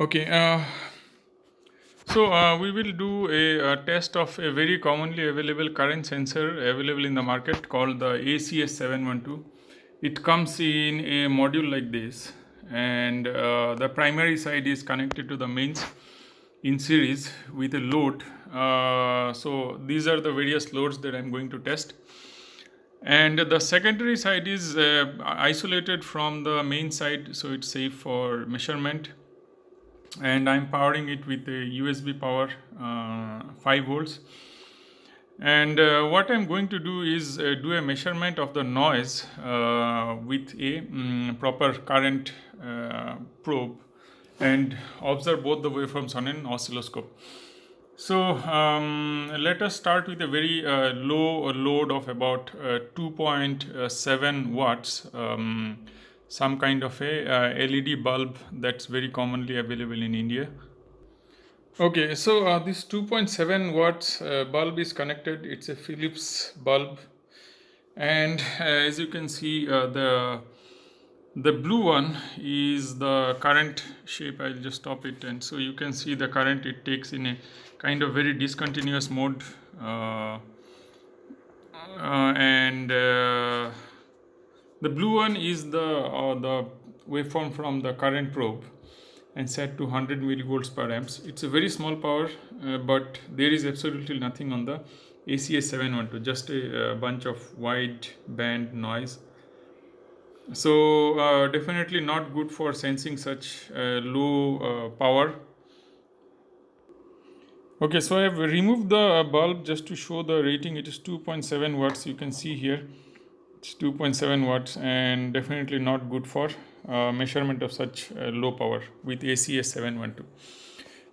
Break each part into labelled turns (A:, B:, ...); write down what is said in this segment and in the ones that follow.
A: Okay, we will do a test of a very commonly available current sensor available in the market called the ACS712. It comes in a module like this, and the primary side is connected to the mains in series with a load. So these are the various loads that I'm going to test. And the secondary side is isolated from the main side, so it's safe for measurement, and I'm powering it with a USB power, 5 volts. And what I'm going to do is do a measurement of the noise with a proper current probe, and observe both the waveforms on an oscilloscope. So let us start with a very low load of about 2.7 watts, some kind of a LED bulb that's very commonly available in India. Okay, so this 2.7 watts bulb is connected. It's a Philips bulb, and as you can see, the blue one is the current shape. I'll just stop it, and so you can see the current it takes in a kind of very discontinuous mode, and the blue one is the waveform from the current probe, and set to 100 millivolts per amps. It's a very small power, but there is absolutely nothing on the ACS712, just a bunch of wide band noise. So definitely not good for sensing such low power. Okay, so I have removed the bulb just to show the rating. It is 2.7 watts. You can see here it's 2.7 watts, and definitely not good for measurement of such low power with ACS712.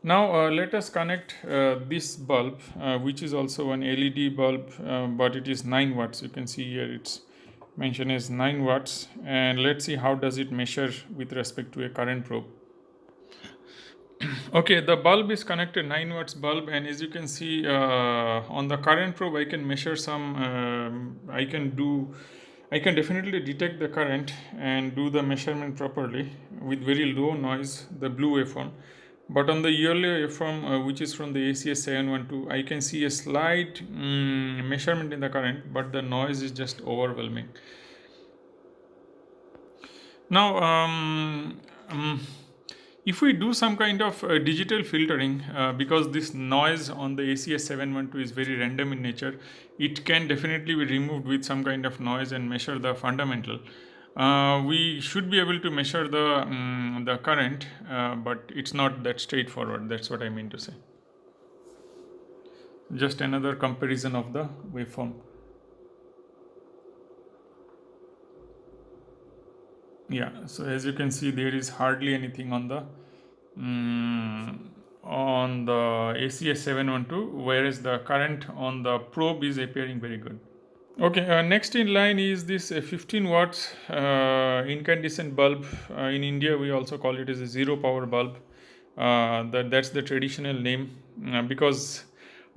A: Now let us connect this bulb, which is also an LED bulb, but it is 9 watts. You can see here it's mentioned as 9 watts, and let's see how does it measure with respect to a current probe. Okay, the bulb is connected, 9 watts bulb, and as you can see on the current probe I can measure some, I can definitely detect the current and do the measurement properly with very low noise, the blue waveform. But on the earlier waveform, which is from the ACS712, I can see a slight measurement in the current, but the noise is just overwhelming. Now, if we do some kind of digital filtering, because this noise on the ACS712 is very random in nature, it can definitely be removed with some kind of noise and measure the fundamental. We should be able to measure the current, but it's not that straightforward. That's what I mean to say. Just another comparison of the waveform. Yeah, so as you can see, there is hardly anything on the ACS712, whereas the current on the probe is appearing very good. Okay, next in line is this 15 watts incandescent bulb. In India, we also call it as a zero power bulb. That's the traditional name, because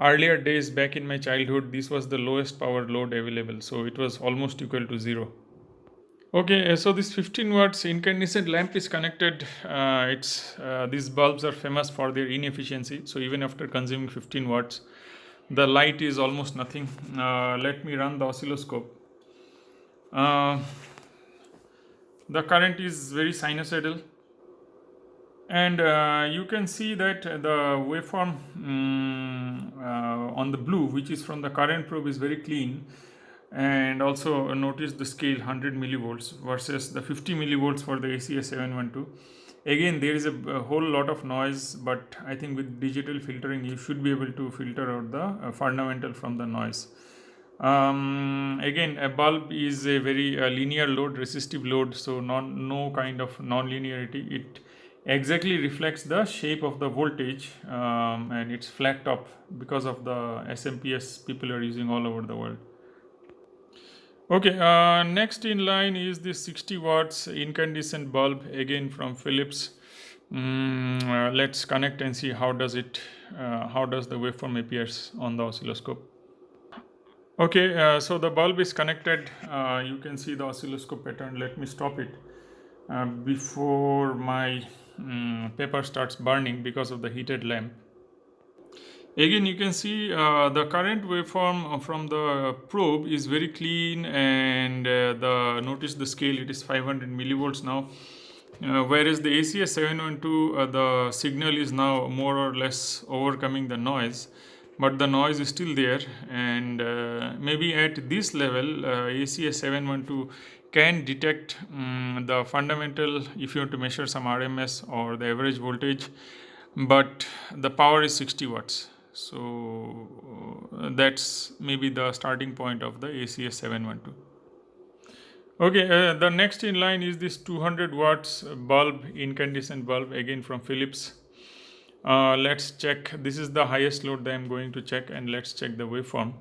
A: earlier days back in my childhood, this was the lowest power load available, so it was almost equal to zero. Okay, so this 15 watts incandescent lamp is connected. These bulbs are famous for their inefficiency. So even after consuming 15 watts, the light is almost nothing. Let me run the oscilloscope. The current is very sinusoidal, and you can see that the waveform on the blue, which is from the current probe, is very clean. And also notice the scale 100 millivolts versus the 50 millivolts for the ACS712. Again, there is a whole lot of noise, but I think with digital filtering you should be able to filter out the fundamental from the noise. Again, a bulb is a very linear load, resistive load, so no kind of non-linearity. It exactly reflects the shape of the voltage, and it's flat top because of the SMPS people are using all over the world. Okay, next in line is this 60 watts incandescent bulb, again from Philips. Let's connect and see how does the waveform appears on the oscilloscope. Okay, so the bulb is connected. You can see the oscilloscope pattern. Let me stop it before my paper starts burning because of the heated lamp. Again, you can see the current waveform from the probe is very clean, and notice the scale, it is 500 millivolts now. Whereas the ACS712, the signal is now more or less overcoming the noise, but the noise is still there, and maybe at this level, ACS712 can detect the fundamental, if you want to measure some RMS or the average voltage, but the power is 60 watts. So that's maybe the starting point of the ACS712. Okay, the next in line is this 200 watts bulb, incandescent bulb, again from Philips. Let's check. This is the highest load that I'm going to check, and let's check the waveform.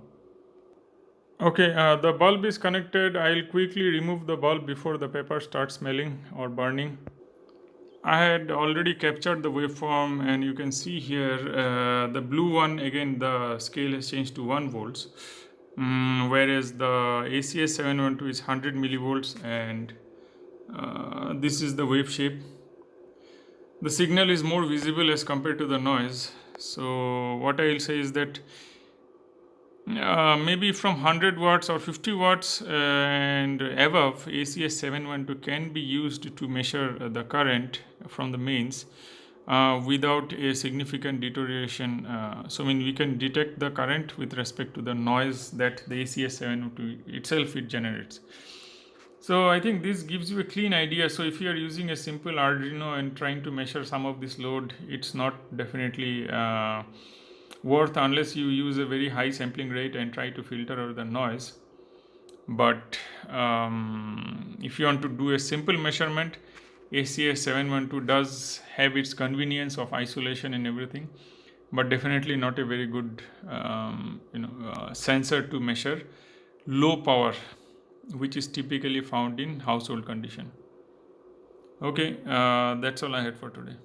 A: Okay, the bulb is connected. I'll quickly remove the bulb before the paper starts smelling or burning. I had already captured the waveform, and you can see here the blue one, again the scale has changed to 1 volts, whereas the ACS712 is 100 millivolts, and this is the wave shape. The signal is more visible as compared to the noise. So what I will say is that maybe from 100 watts or 50 watts and above, ACS712 can be used to measure the current from the mains without a significant deterioration. So we can detect the current with respect to the noise that the ACS712 itself it generates. So I think this gives you a clean idea. So if you are using a simple Arduino and trying to measure some of this load, it's not definitely worth unless you use a very high sampling rate and try to filter out the noise. But if you want to do a simple measurement, ACS712 does have its convenience of isolation and everything, but definitely not a very good sensor to measure low power, which is typically found in household condition. Okay, that's all I had for today.